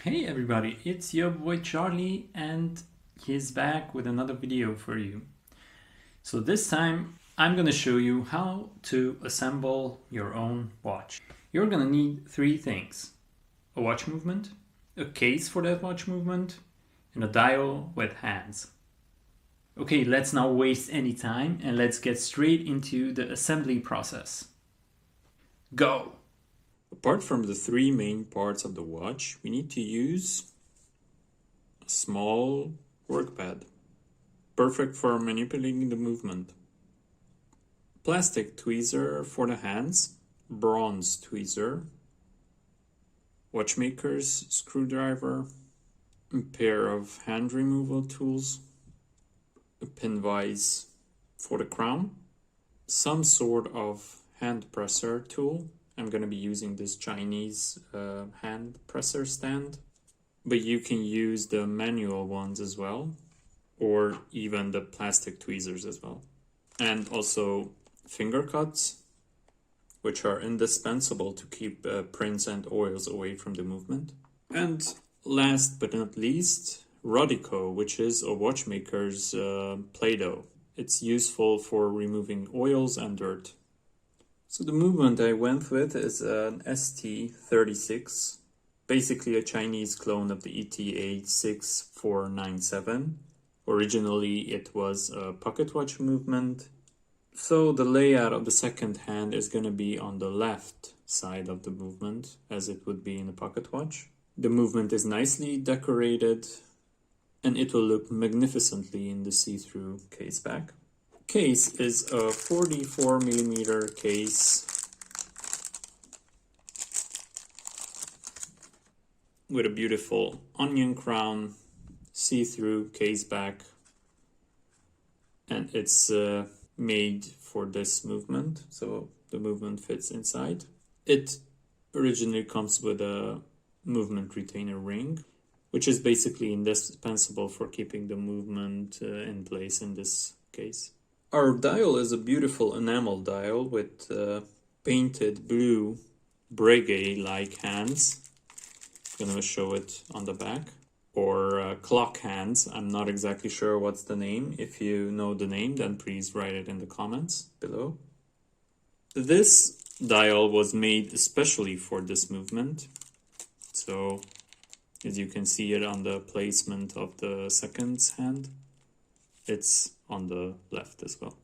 Hey everybody, it's your boy Charlie and he's back with another video for you. So this time I'm gonna show you how to assemble your own watch. You're gonna need three things: a watch movement, a case for that watch movement, and a dial with hands. Okay, let's not waste any time and let's get straight into the assembly process. Go! Apart from the three main parts of the watch, we need to use a small work pad, perfect for manipulating the movement. Plastic tweezer for the hands, bronze tweezer, watchmaker's screwdriver, a pair of hand removal tools, a pin vise for the crown, some sort of hand presser tool. I'm going to be using this Chinese hand presser stand, but you can use the manual ones as well, or even the plastic tweezers as well. And also finger cuts, which are indispensable to keep prints and oils away from the movement. And last but not least, Rodico, which is a watchmaker's Play-Doh. It's useful for removing oils and dirt. So the movement I went with is an ST36, basically a Chinese clone of the ETA 6497. Originally it was a pocket watch movement. So the layout of the second hand is going to be on the left side of the movement, as it would be in a pocket watch. The movement is nicely decorated, and it will look magnificently in the see-through case back. Case is a 44mm case with a beautiful onion crown, see-through case back, and it's made for this movement, so the movement fits inside. It originally comes with a movement retainer ring, which is basically indispensable for keeping the movement in place in this case. Our dial is a beautiful enamel dial with painted blue Breguet-like hands. I'm gonna show it on the back. Or clock hands. I'm not exactly sure what's the name. If you know the name, then please write it in the comments below. This dial was made especially for this movement. So, as you can see it on the placement of the seconds hand, it's on the left as well.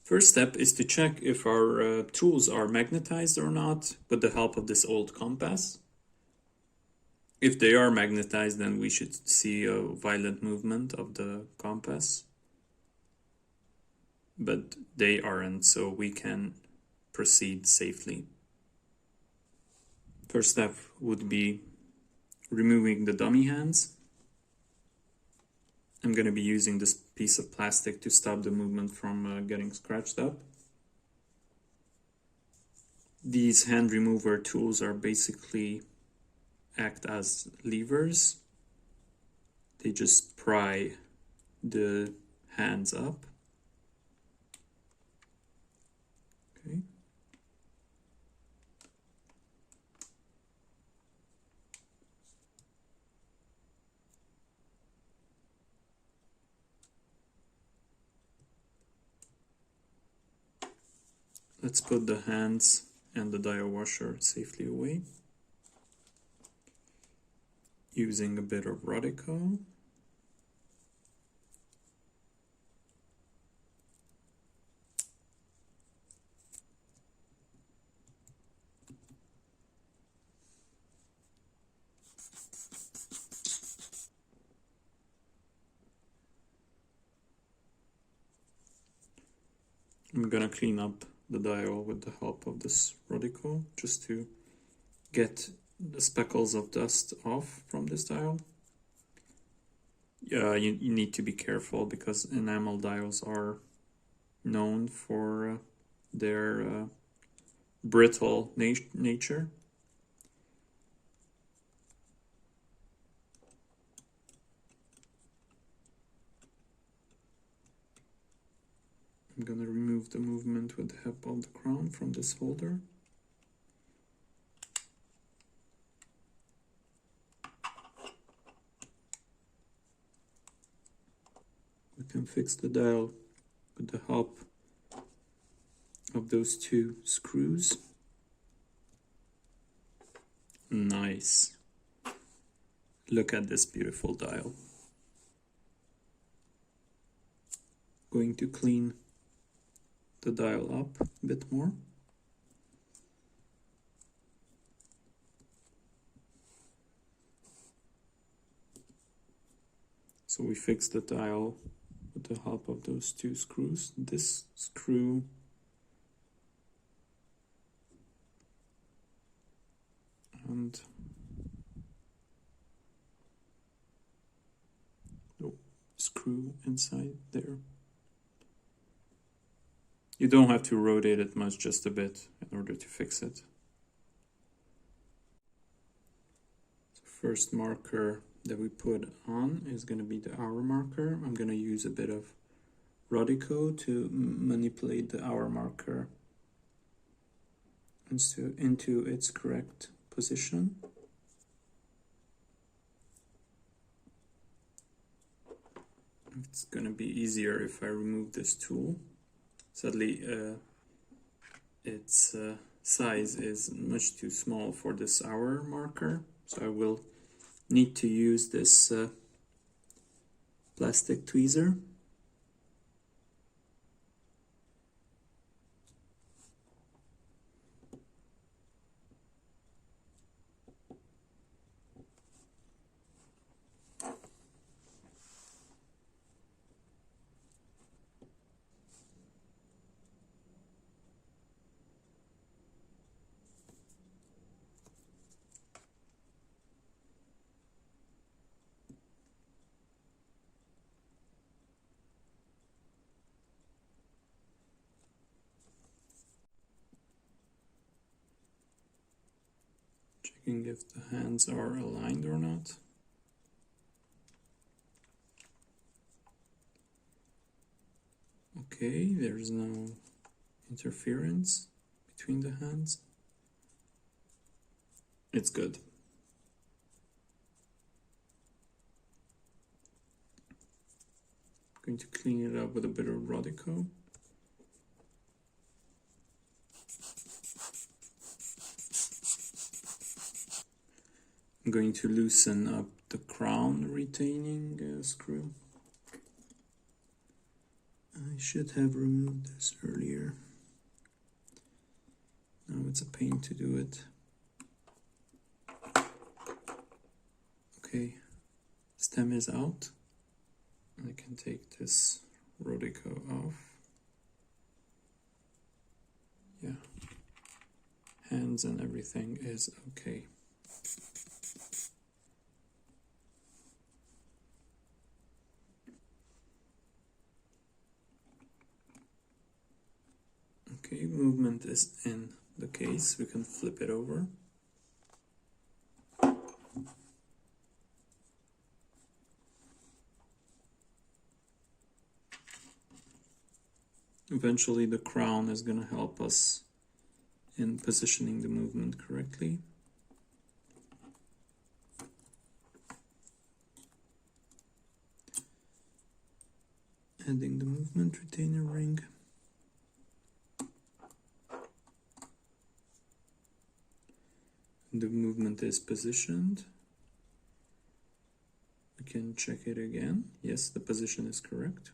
First step is to check if our tools are magnetized or not with the help of this old compass. If they are magnetized, then we should see a violent movement of the compass. But they aren't, so we can proceed safely. First step would be removing the dummy hands. I'm going to be using this piece of plastic to stop the movement from getting scratched up. These hand remover tools are basically act as levers. They just pry the hands up. Okay. Let's put the hands and the dial washer safely away using a bit of Rodico. I'm gonna clean up the dial with the help of this Rodico just to get the speckles of dust off from this dial. Yeah, you need to be careful because enamel dials are known for their brittle nature. I'm gonna remove the movement with the help of the crown from this holder. can fix the dial with the help of those two screws. Nice. Look at this beautiful dial. Going to clean the dial up a bit more. So we fix the dial with the help of those two screws. This screw and screw inside there. You don't have to rotate it much, just a bit, in order to fix it. The first marker that we put on is going to be the hour marker. I'm going to use a bit of Rodico to manipulate the hour marker into its correct position. It's going to be easier if I remove this tool. Sadly, its size is much too small for this hour marker, so I will need to use this plastic tweezer. Checking if the hands are aligned or not. Okay, there's no interference between the hands. It's good. Going to clean it up with a bit of Rodico. I'm going to loosen up the crown retaining screw. I should have removed this earlier. Now it's a pain to do it. Okay, stem is out. I can take this Rodico off. Yeah, hands and everything is okay. Okay, movement is in the case. We can flip it over. Eventually the crown is going to help us in positioning the movement correctly. Adding the movement retainer ring. The movement is positioned. We can check it again. Yes, the position is correct.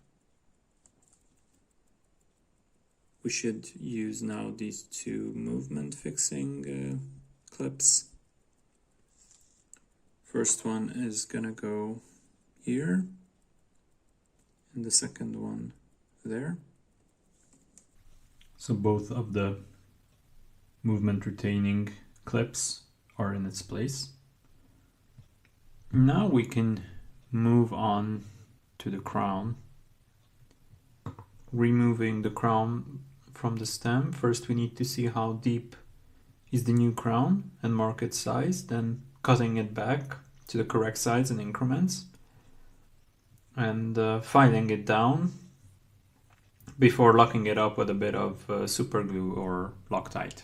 We should use now these two movement fixing clips. First one is gonna go here, and the second one there. So both of the movement retaining clips are in its place. Now we can move on to the crown. Removing the crown from the stem, first we need to see how deep is the new crown and mark its size, then cutting it back to the correct size in increments and filing it down before locking it up with a bit of super glue or Loctite.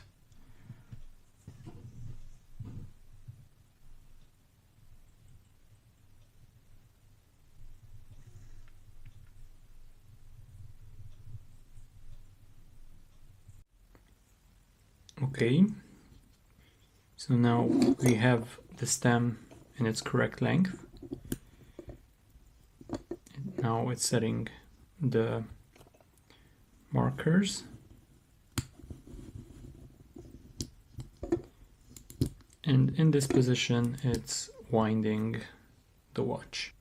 Okay, so now we have the stem in its correct length. Now it's setting the markers. And in this position, it's winding the watch.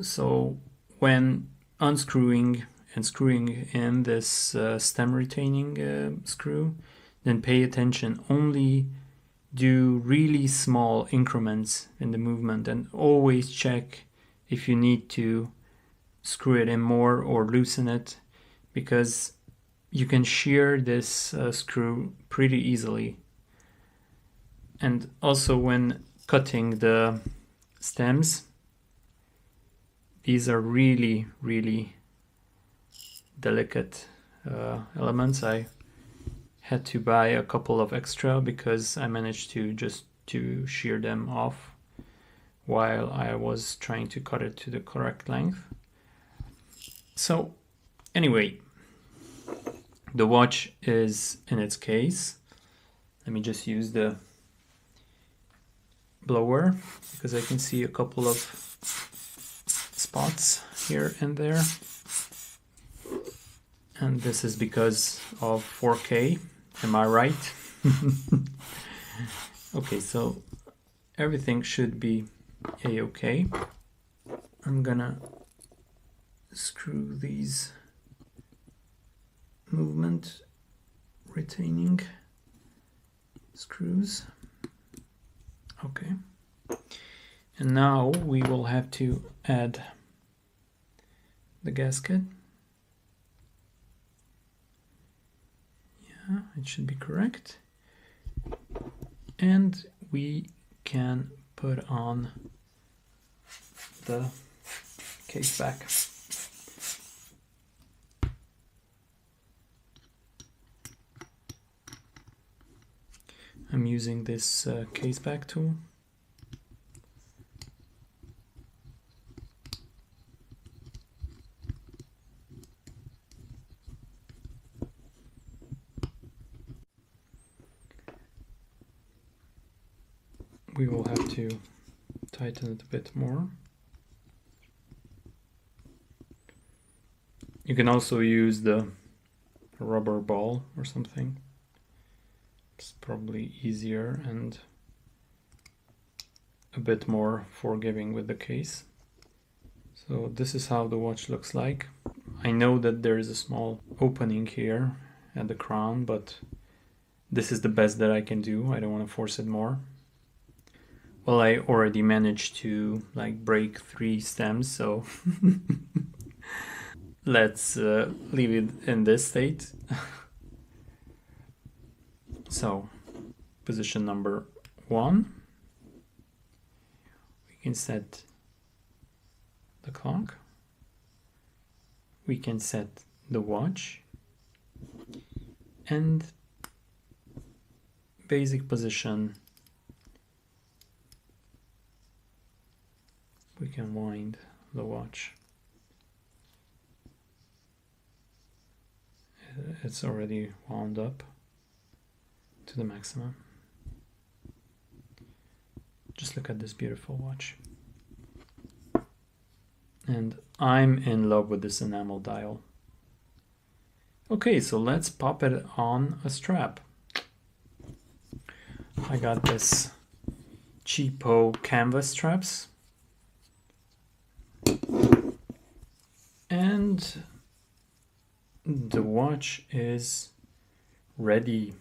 So when unscrewing and screwing in this stem retaining screw, then pay attention. Only do really small increments in the movement, and always check if you need to screw it in more or loosen it, because you can shear this screw pretty easily. And also when cutting the stems, these are really delicate elements. I had to buy a couple of extra because I managed to shear them off while I was trying to cut it to the correct length. So anyway, the watch is in its case. Let me just use the blower because I can see a couple of spots here and there. And this is because of 4K, am I right? Okay, so everything should be a-okay. I'm gonna screw these movement retaining screws. Okay, and now we will have to add the gasket. Yeah, it should be correct. And we can put on the case back. I'm using this case back tool. We will have to tighten it a bit more. You can also use the rubber ball or something. It's probably easier and a bit more forgiving with the case. So this is how the watch looks like. I know that there is a small opening here at the crown, but this is the best that I can do. I don't want to force it more. Well, I already managed to break 3 stems, so let's leave it in this state. So, position number 1, we can set the clock, we can set the watch, and basic position, we can wind the watch. It's already wound up to the maximum. Just look at this beautiful watch. And I'm in love with this enamel dial. Okay, so let's pop it on a strap. I got this cheapo canvas straps. And the watch is ready.